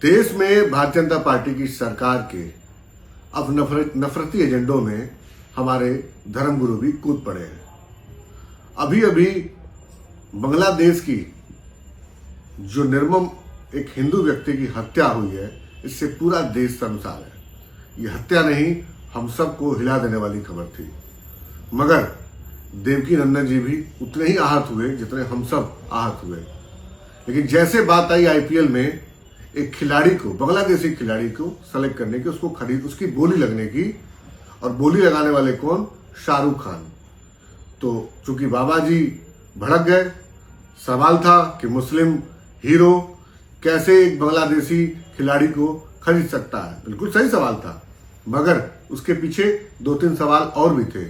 देश में भारतीय जनता पार्टी की सरकार के अब नफरती एजेंडों में हमारे धर्मगुरु भी कूद पड़े हैं। अभी अभी बांग्लादेश की जो निर्मम एक हिंदू व्यक्ति की हत्या हुई है, इससे पूरा देश शर्मसार है। ये हत्या नहीं, हम सबको हिला देने वाली खबर थी। मगर देवकी नंदन जी भी उतने ही आहत हुए जितने हम सब आहत हुए। लेकिन जैसे बात आई आईपीएल में एक खिलाड़ी को, बांग्लादेशी खिलाड़ी को सेलेक्ट करने की, उसको खरीद, उसकी बोली लगने की, और बोली लगाने वाले कौन? शाहरुख खान। तो चूंकि बाबा जी भड़क गए, सवाल था कि मुस्लिम हीरो कैसे एक बांग्लादेशी खिलाड़ी को खरीद सकता है। बिल्कुल सही सवाल था, मगर उसके पीछे 2-3 सवाल और भी थे।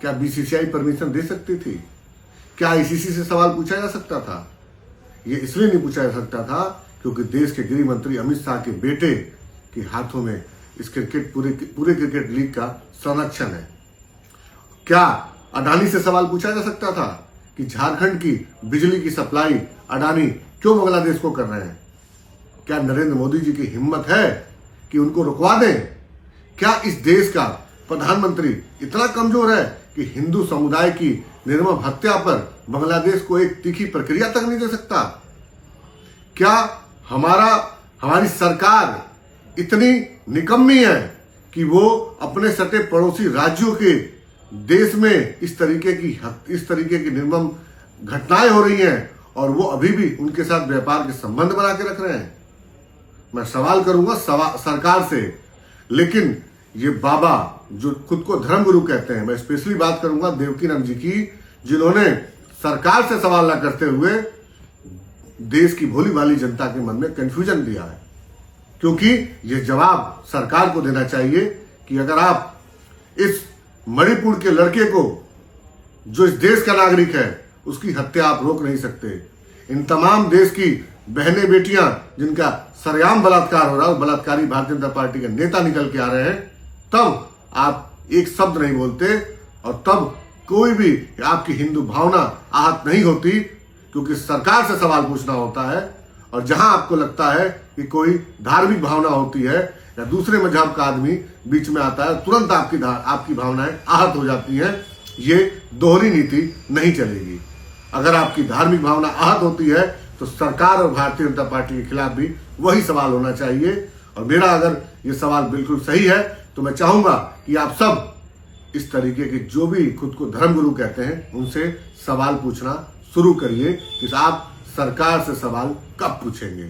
क्या बीसीसीआई परमिशन दे सकती थी? क्या आईसीसी से सवाल पूछा जा सकता था? ये इसलिए नहीं पूछा जा सकता था क्योंकि देश के गृह मंत्री अमित शाह के बेटे के हाथों में इस पूरे क्रिकेट लीग का संरक्षण है। क्या अडानी से सवाल पूछा जा सकता था कि झारखंड की बिजली की सप्लाई अडानी क्यों बांग्लादेश को कर रहे हैं? क्या नरेंद्र मोदी जी की हिम्मत है कि उनको रुकवा दें? क्या इस देश का प्रधानमंत्री इतना कमजोर है कि हिंदू समुदाय की निर्मम हत्या पर बांग्लादेश को एक तीखी प्रक्रिया तक नहीं दे सकता? क्या हमारी सरकार इतनी निकम्मी है कि वो अपने सटे पड़ोसी राज्यों के देश में इस तरीके की निर्मम घटनाएं हो रही हैं और वो अभी भी उनके साथ व्यापार के संबंध बना के रख रहे हैं? मैं सवाल करूंगा सरकार से। लेकिन ये बाबा जो खुद को धर्मगुरु कहते हैं, मैं स्पेशली बात करूंगा देवकी नंदन जी की, जिन्होंने सरकार से सवाल न करते हुए देश की भोली भाली जनता के मन में कंफ्यूजन दिया है। क्योंकि यह जवाब सरकार को देना चाहिए कि अगर आप इस मणिपुर के लड़के को, जो इस देश का नागरिक है, उसकी हत्या आप रोक नहीं सकते। इन तमाम देश की बहनें बेटियां जिनका सरेआम बलात्कार हो रहा है, बलात्कारी भारतीय जनता पार्टी के नेता निकल के आ रहे हैं, तब आप एक शब्द नहीं बोलते और तब कोई भी आपकी हिंदू भावना आहत नहीं होती, क्योंकि सरकार से सवाल पूछना होता है। और जहां आपको लगता है कि कोई धार्मिक भावना होती है या दूसरे मजहब का आदमी बीच में आता है, तुरंत आपकी भावनाएं आहत हो जाती हैं। ये दोहरी नीति नहीं चलेगी। अगर आपकी धार्मिक भावना आहत होती है तो सरकार और भारतीय जनता पार्टी के खिलाफ भी वही सवाल होना चाहिए। और मेरा अगर ये सवाल बिल्कुल सही है तो मैं चाहूंगा कि आप सब इस तरीके के जो भी खुद को धर्मगुरु कहते हैं, उनसे सवाल पूछना शुरू करिए कि आप सरकार से सवाल कब पूछेंगे।